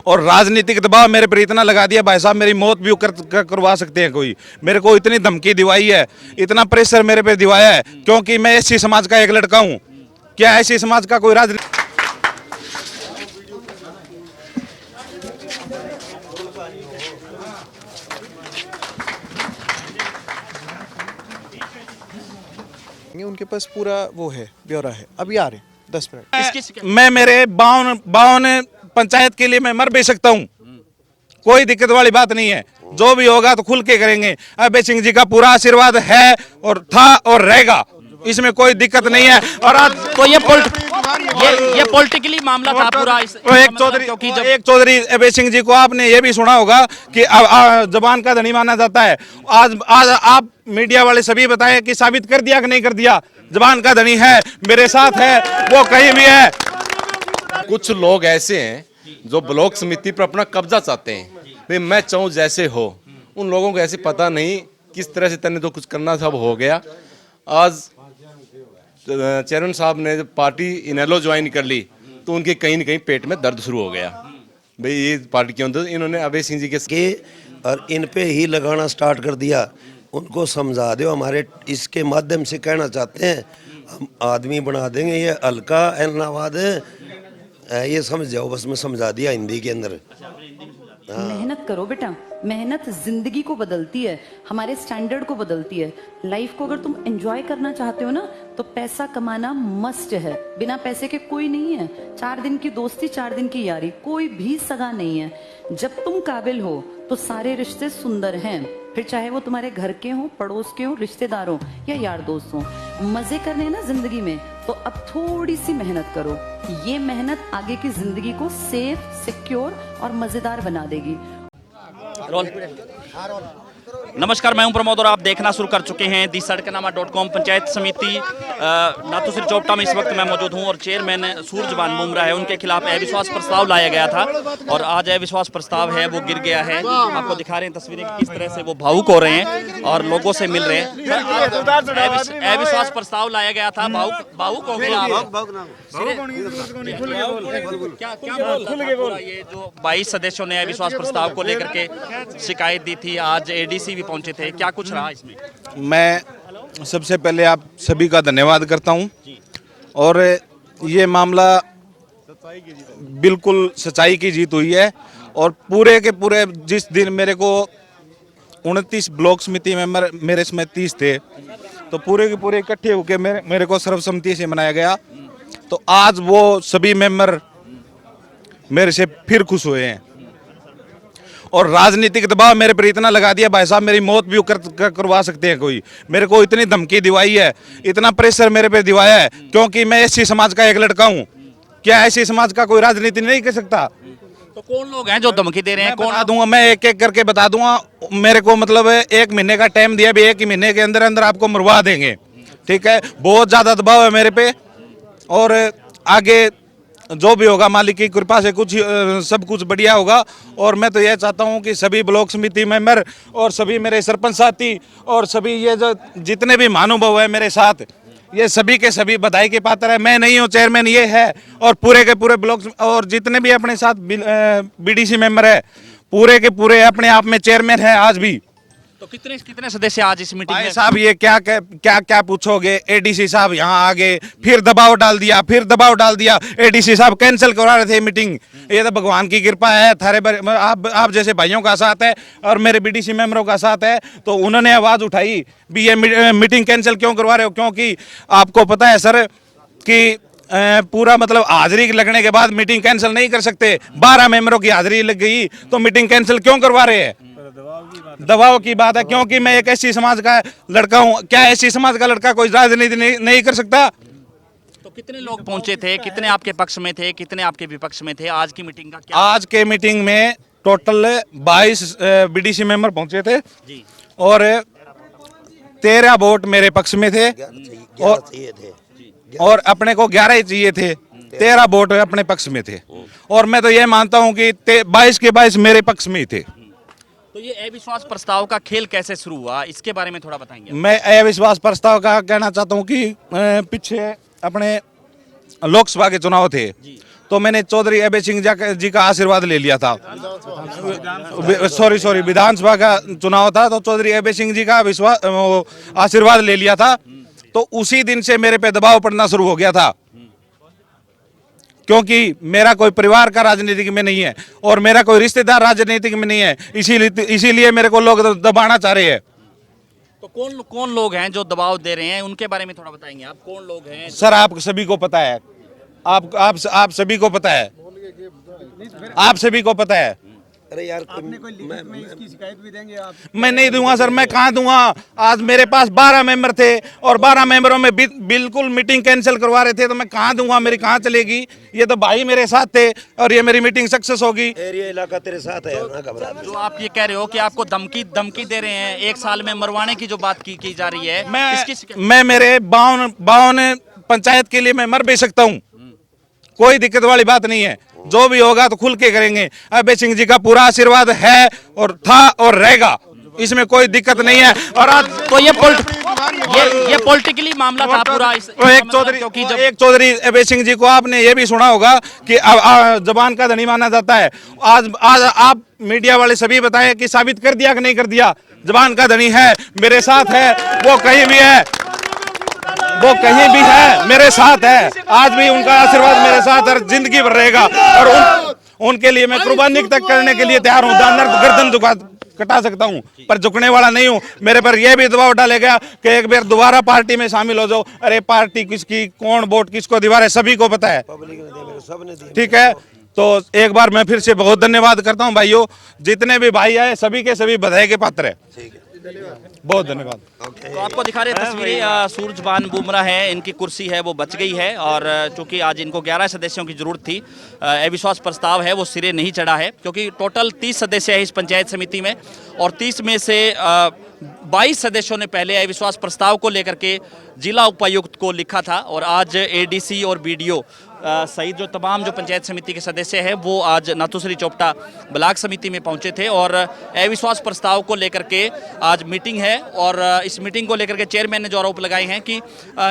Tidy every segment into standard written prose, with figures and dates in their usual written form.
और राजनीतिक दबाव मेरे पर इतना लगा दिया भाई साहब, मेरी मौत भी करवा सकते हैं कोई। मेरे को इतनी धमकी दिवाई है, इतना प्रेशर मेरे पे दिवाया है, क्योंकि मैं एससी समाज का एक लड़का हूँ। क्या एससी समाज का कोई राजनीति उनके पास पूरा वो है, ब्यौरा है। अभी आ रहे 10 मिनट। मैं मेरे 52 पंचायत के लिए मैं मर भी सकता हूँ, कोई दिक्कत वाली बात नहीं है। जो भी होगा तो खुल के करेंगे। अभय सिंह जी का पूरा आशीर्वाद है और था और रहेगा, इसमें कोई दिक्कत नहीं है। और आज तो ये पॉलिटिकली मामला था पूरा। एक चौधरी अभय सिंह जी को आपने ये भी सुना होगा कि जबान का धनी माना जाता है। आज आप मीडिया वाले सभी बताएं कि साबित कर दिया कि नहीं कर दिया। जबान का धनी है, मेरे साथ है, वो कहीं भी है। कुछ लोग ऐसे हैं जो ब्लॉक समिति पर अपना कब्जा चाहते हैं, भाई मैं चाहूँ जैसे हो। उन लोगों को ऐसे पता नहीं किस तरह से तने तो कुछ करना था, वो हो गया। आज चेयरमैन साहब ने जब पार्टी इनेलो ज्वाइन कर ली तो उनके कहीं न कहीं पेट में दर्द शुरू हो गया, भाई ये पार्टी क्यों। तो इन्होंने अभय सिंह जी के और इन पे ही लगाना स्टार्ट कर दिया। उनको समझा दो, हमारे इसके माध्यम से कहना चाहते हैं, हम आदमी बना देंगे, ये हल्का एलनाबाद ये समझ जाओ, बस मैं समझा दिया हिंदी के अंदर। मेहनत करो बेटा, मेहनत जिंदगी को बदलती है, हमारे स्टैंडर्ड को बदलती है। लाइफ को अगर तुम एंजॉय करना चाहते हो ना तो पैसा कमाना मस्ट है। बिना पैसे के कोई नहीं है। 4 दिन की दोस्ती, 4 दिन की यारी, कोई भी सगा नहीं है। जब तुम काबिल हो तो सारे रिश्ते सुंदर हैं, फिर चाहे वो तुम्हारे घर के हों, पड़ोस के हों, रिश्तेदार हों या यार दोस्त हों। मजे करने ना जिंदगी में, तो अब थोड़ी सी मेहनत करो। ये मेहनत आगे की जिंदगी को सेफ, सिक्योर और मजेदार बना देगी। नमस्कार, मैं हूं प्रमोद और आप देखना शुरू कर चुके हैं दी सड़कनामा.com। पंचायत समिति नाथुसिर चोपटा में इस वक्त मैं मौजूद हूं और चेयरमैन सूरजबान बुमरा है, उनके खिलाफ अविश्वास प्रस्ताव लाया गया था और आज अविश्वास प्रस्ताव है वो गिर गया है। आपको दिखा रहे हैं तस्वीरें किस तरह से वो भावुक हो रहे हैं और लोगों से मिल रहे हैं। अविश्वास प्रस्ताव लाया गया था, भावुक हो गए आप। ये जो 22 सदस्यों ने अविश्वास प्रस्ताव को लेकर के शिकायत दी थी, आज एडीसी भी पहुंचे थे, क्या कुछ रहा इसमें? मैं सबसे पहले आप सभी का धन्यवाद करता हूं और ये मामला बिल्कुल सच्चाई की जीत हुई है। और पूरे के पूरे जिस दिन मेरे को 29 ब्लॉक समिति मेंबर, मेरे इसमें 30 थे, तो पूरे के पूरे इकट्ठे होकर मेरे को सर्वसम्मति से मनाया गया। तो आज वो सभी मेंबर मेरे से फिर खुश हुए हैं। और राजनीतिक दबाव मेरे पर इतना लगा दिया भाई साहब, मेरी मौत भी करवा सकते हैं कोई। मेरे को इतनी धमकी दिवाई है, इतना प्रेशर मेरे पे दिवाया है, क्योंकि मैं एससी समाज का एक लड़का हूँ। क्या एससी समाज का कोई राजनीति नहीं कर सकता? तो कौन लोग हैं जो धमकी दे रहे हैं? बता दूंगा, मैं एक एक करके बता दूंगा। मेरे को मतलब 1 महीने का टाइम दिया, भी 1 ही महीने के अंदर अंदर आपको मरवा देंगे, ठीक है। बहुत ज्यादा दबाव है मेरे पे और आगे जो भी होगा मालिक की कृपा से सब कुछ बढ़िया होगा। और मैं तो यह चाहता हूं कि सभी ब्लॉक समिति मेंबर और सभी मेरे सरपंच साथी और सभी ये जो जितने भी महानुभाव है मेरे साथ, ये सभी के सभी बधाई के पात्र है। मैं नहीं हूं चेयरमैन, ये है। और पूरे के पूरे ब्लॉक और जितने भी अपने साथ बीडीसी मेंबर है, पूरे के पूरे अपने आप में चेयरमैन है आज भी। तो कितने सदस्य आज इस मीटिंग में? साहब ये क्या पूछोगे? एडीसी साहब यहाँ आ गए, फिर दबाव डाल दिया। एडीसी साहब कैंसिल करवा रहे थे मीटिंग। ये तो भगवान की कृपा है, थारे आप जैसे भाइयों का साथ है और मेरे बीडीसी मेंबरों का साथ है, तो उन्होंने आवाज उठाई भी ये मीटिंग कैंसिल क्यों करवा रहे हो। क्योंकि आपको पता है सर कि पूरा मतलब हाजिरी लगने के बाद मीटिंग कैंसिल नहीं कर सकते। 12 मेंबरों की हाजिरी लग गई तो मीटिंग कैंसिल क्यों करवा रहे हैं? दबाव की बात है, क्योंकि मैं एक एससी समाज का लड़का हूं। क्या एससी समाज का लड़का कोई राजनीति नहीं कर सकता? तो कितने लोग पहुंचे थे, कितने आपके पक्ष में थे, कितने आपके विपक्ष में थे? आज की मीटिंग का क्या? आज के मीटिंग में टोटल 22 बीडीसी मेंबर पहुंचे थे जी। और 13 वोट मेरे पक्ष में थे और अपने को 11 ही चाहिए थे। 13 वोट अपने पक्ष में थे और मैं तो ये मानता हूं कि 22 के 22 मेरे पक्ष में ही थे। तो ये अविश्वास प्रस्ताव का खेल कैसे शुरू हुआ, इसके बारे में थोड़ा बताएंगे? मैं अविश्वास प्रस्ताव का कहना चाहता हूं कि पीछे अपने लोकसभा के चुनाव थे, तो मैंने चौधरी अभय सिंह जी का आशीर्वाद ले लिया था। सॉरी विधानसभा का चुनाव था तो चौधरी अभय सिंह जी का आशीर्वाद ले लिया था। तो उसी दिन से मेरे पे दबाव पड़ना शुरू हो गया था, क्योंकि मेरा कोई परिवार का राजनीतिक में नहीं है और मेरा कोई रिश्तेदार राजनीतिक में नहीं है, इसीलिए मेरे को लोग दबाना चाह रहे हैं। तो कौन लोग हैं जो दबाव दे रहे हैं, उनके बारे में थोड़ा बताएंगे आप, कौन लोग हैं? सर आप सभी को पता है, आप सभी को पता है, आप सभी को पता है। अरे यार इसकी शिकायत भी देंगे आप? मैं नहीं दूंगा सर, मैं कहाँ दूंगा। आज मेरे पास 12 मेंबर थे और 12 मेंबरों में बिल्कुल मीटिंग कैंसिल करवा रहे थे, तो मैं कहाँ दूंगा, मेरी कहाँ चलेगी। ये तो भाई मेरे साथ थे और ये मेरी मीटिंग सक्सेस होगी। एरिया इलाका तेरे साथ है ना, घबरा। जो आप ये कह रहे हो कि आपको धमकी दे रहे हैं, 1 साल में मरवाने की जो बात की जा रही है, मैं मेरे 52 पंचायत के लिए मैं मर भी सकता हूँ, कोई दिक्कत वाली बात नहीं है। जो भी होगा तो खुल के करेंगे। अभय सिंह जी का पूरा आशीर्वाद है और था और रहेगा, इसमें कोई दिक्कत नहीं है। और आज तो ये पॉलिटिकली मामला था पूरा। एक चौधरी अभय सिंह जी को आपने ये भी सुना होगा कि जबान का धनी माना जाता है। आज आप मीडिया वाले सभी बताएं कि साबित कर दिया कि नहीं कर दिया। जबान का धनी है, मेरे साथ है, वो कहीं भी है, वो कहीं भी है मेरे साथ है। आज भी उनका आशीर्वाद मेरे साथ हर जिंदगी भर रहेगा और उनके लिए मैं कुर्बानी तक करने के लिए तैयार हूँ। गर्दन कटा सकता हूँ पर झुकने वाला नहीं हूँ। मेरे पर यह भी दबाव डाले गया कि एक बार दोबारा पार्टी में शामिल हो जाओ। अरे पार्टी किसकी, कौन वोट किसको दिवा रहे, सभी को पता है, ठीक है। तो एक बार मैं फिर से बहुत धन्यवाद करता हूँ भाइयों, जितने भी भाई आए सभी के सभी बधाई के पात्र है। बहुत धन्यवाद। तो आपको दिखा रहे तस्वीरें, सूरजबान बुमराह है, इनकी कुर्सी है वो बच गई है और चूंकि आज इनको 11 सदस्यों की जरूरत थी, अविश्वास प्रस्ताव है वो सिरे नहीं चढ़ा है, क्योंकि टोटल 30 सदस्य है इस पंचायत समिति में और 30 में से 22 सदस्यों ने पहले अविश्वास प्रस्ताव को लेकर के जिला उपायुक्त को लिखा था और आज एडीसी और बीडीओ सहित जो तमाम जो पंचायत समिति के सदस्य हैं वो आज नाथूश्री चोपटा ब्लॉक समिति में पहुंचे थे और अविश्वास प्रस्ताव को लेकर के आज मीटिंग है। और इस मीटिंग को लेकर के चेयरमैन ने जो आरोप लगाए हैं कि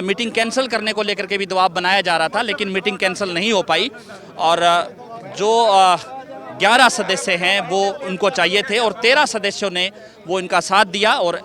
मीटिंग कैंसिल करने को लेकर के भी दबाव बनाया जा रहा था, लेकिन मीटिंग कैंसिल नहीं हो पाई और जो 11 सदस्य हैं वो उनको चाहिए थे और 13 सदस्यों ने वो इनका साथ दिया और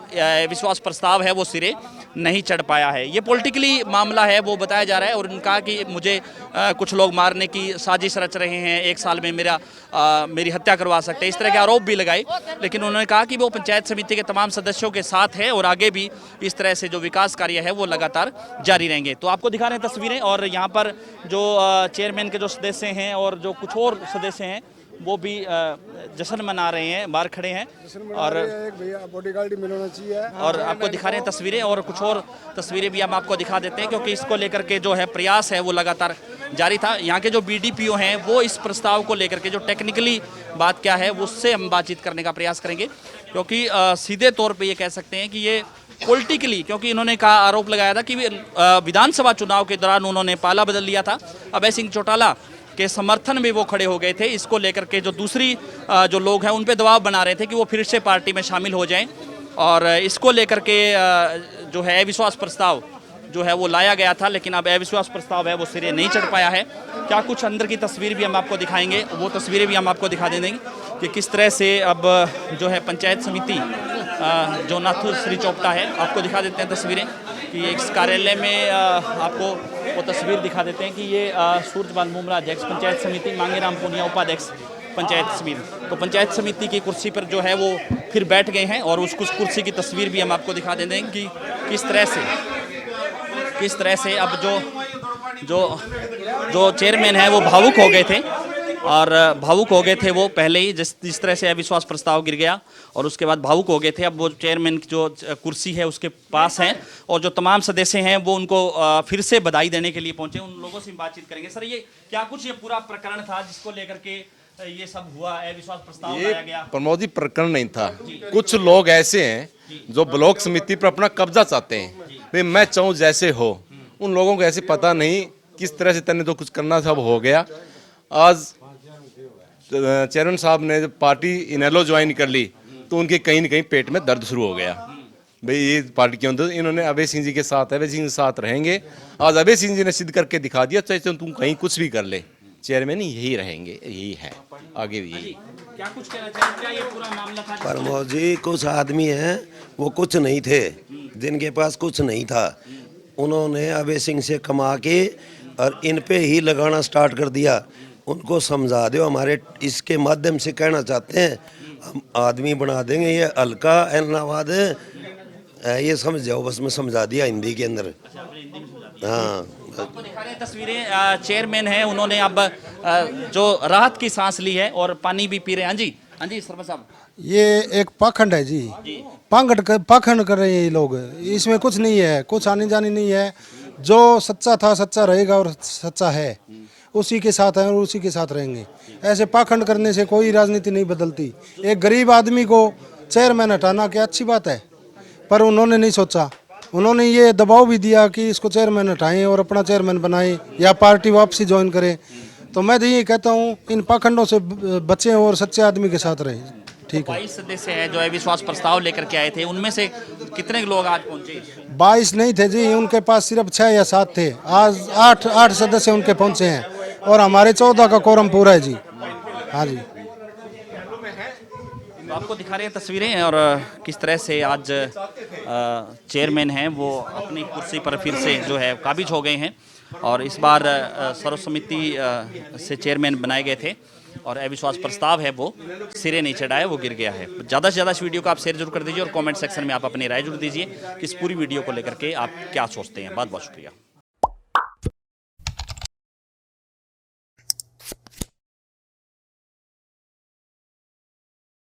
विश्वास प्रस्ताव है वो सिरे नहीं चढ़ पाया है। ये पॉलिटिकली मामला है वो बताया जा रहा है और उनका कि मुझे कुछ लोग मारने की साजिश रच रहे हैं, 1 साल में मेरी हत्या करवा सकते हैं, इस तरह के आरोप भी लगाए। लेकिन उन्होंने कहा कि वो पंचायत समिति के तमाम सदस्यों के साथ है और आगे भी इस तरह से जो विकास कार्य है वो लगातार जारी रहेंगे। तो आपको दिखा रहे हैं तस्वीरें और यहाँ पर जो चेयरमैन के जो सदस्य हैं और जो कुछ और सदस्य हैं वो भी जश्न मना रहे हैं, बाहर खड़े हैं और बॉडीगार्ड मिलना चाहिए। और आपको दिखा रहे हैं तस्वीरें और कुछ और तस्वीरें भी हम आपको दिखा देते हैं, क्योंकि इसको लेकर के जो है प्रयास है वो लगातार जारी था। यहाँ के जो बीडीपीओ हैं वो इस प्रस्ताव को लेकर के जो टेक्निकली बात क्या है उससे हम बातचीत करने का प्रयास करेंगे, क्योंकि सीधे तौर पर ये कह सकते हैं कि ये पॉलिटिकली, क्योंकि इन्होंने कहा, आरोप लगाया था कि विधानसभा चुनाव के दौरान उन्होंने पाला बदल लिया था, अभय सिंह चौटाला के समर्थन में वो खड़े हो गए थे। इसको लेकर के जो दूसरी जो लोग हैं उन पे दबाव बना रहे थे कि वो फिर से पार्टी में शामिल हो जाएं और इसको लेकर के जो है अविश्वास प्रस्ताव जो है वो लाया गया था, लेकिन अब अविश्वास प्रस्ताव है वो सिरे नहीं चढ़ पाया है। क्या कुछ अंदर की तस्वीर भी हम आपको दिखाएंगे, वो तस्वीरें भी हम आपको दिखा देंगे कि किस तरह से अब जो है पंचायत समिति जो नाथूश्री चोपटा है, आपको दिखा देते हैं तस्वीरें कि इस कार्यालय में आपको वो तस्वीर दिखा देते हैं कि ये सूरजबान बुमराह अध्यक्ष पंचायत समिति, मांगेराम पूनिया उपाध्यक्ष पंचायत समिति। तो पंचायत समिति की कुर्सी पर जो है वो फिर बैठ गए हैं और उस कुर्सी की तस्वीर भी हम आपको दिखा देते हैं कि किस तरह से अब जो चेयरमैन है वो भावुक हो गए थे और भावुक हो गए थे वो पहले ही, जिस तरह से अविश्वास प्रस्ताव गिर गया और उसके बाद भावुक हो गए थे। अब वो चेयरमैन की जो कुर्सी है उसके पास हैं और जो तमाम सदस्य हैं वो उनको फिर से बधाई देने के लिए पहुंचे। उन लोगों से बातचीत करेंगे। सर, ये क्या कुछ ये पूरा प्रकरण था जिसको लेकर के ये सब हुआ, अविश्वास प्रस्ताव लाया गया? प्रमोद जी, प्रकरण नहीं था। कुछ लोग ऐसे हैं जो ब्लॉक समिति पर अपना कब्जा चाहते हैं, भाई मैं चाहूँ जैसे हो। उन लोगों को ऐसे पता नहीं किस तरह से तने तो कुछ करना था वो हो गया। आज चेयरमैन साहब ने जब पार्टी इनेलो ज्वाइन कर ली तो उनके कहीं न कहीं पेट में दर्द शुरू हो गया, भाई ये पार्टी क्यों। तो इन्होंने अभय सिंह जी के साथ रहेंगे। आज अभय सिंह जी ने सिद्ध करके दिखा दिया, चाहे तुम कहीं कुछ भी कर ले, चेयरमैन यही रहेंगे, यही है, आगे भी यही। क्या कुछ कहना चाहिए, क्या ये पूरा मामला था? प्रमोद जी, कुछ आदमी हैं वो कुछ नहीं थे, जिनके पास कुछ नहीं था, उन्होंने अभय सिंह से कमा के और इन पे ही लगाना स्टार्ट कर दिया। उनको समझा दो, हमारे इसके माध्यम से कहना चाहते हैं हम आदमी बना देंगे, ये हल्का एलनाबाद ये समझ जाओ, बस मैं समझा दिया हिंदी के अंदर। हाँ, आपको दिखा रहे हैं तस्वीरें, चेयरमैन हैं, उन्होंने अब जो राहत की सांस ली है और पानी भी पी रहे हैं। हाँ जी, हाँ जी सरपंच साहब। ये एक पाखंड है जी, पाखंड कर रहे हैं ये लोग, इसमें कुछ नहीं है, कुछ आनी जानी नहीं है। जो सच्चा था सच्चा रहेगा और सच्चा है उसी के साथ है और उसी के साथ रहेंगे। ऐसे पाखंड करने से कोई राजनीति नहीं बदलती। एक गरीब आदमी को चेयरमैन हटाना क्या अच्छी बात है, पर उन्होंने नहीं सोचा। उन्होंने ये दबाव भी दिया कि इसको चेयरमैन हटाएं और अपना चेयरमैन बनाएं या पार्टी वापसी ज्वाइन करें। तो मैं तो ये कहता हूँ इन पाखंडों से बचें और सच्चे आदमी के साथ रहें। ठीक है। 22 सदस्य हैं जो अविश्वास प्रस्ताव लेकर के आए थे, उनमें से कितने लोग आज पहुंचे? 22 नहीं थे जी, उनके पास सिर्फ 6 या 7 थे। आज 8 सदस्य उनके पहुंचे हैं और हमारे 14 का कोरम पूरा है जी। हाँ जी, तो आपको दिखा रहे हैं तस्वीरें और किस तरह से आज चेयरमैन हैं वो अपनी कुर्सी पर फिर से जो है काबिज हो गए हैं और इस बार सर्व समिति से चेयरमैन बनाए गए थे और अविश्वास प्रस्ताव है वो सिरे नहीं चढ़ाया, वो गिर गया है। ज़्यादा से ज़्यादा इस वीडियो को आप शेयर जरूर कर दीजिए और कमेंट सेक्शन में आप अपनी राय जरूर दीजिए कि इस पूरी वीडियो को लेकर के आप क्या सोचते हैं। बहुत बहुत शुक्रिया।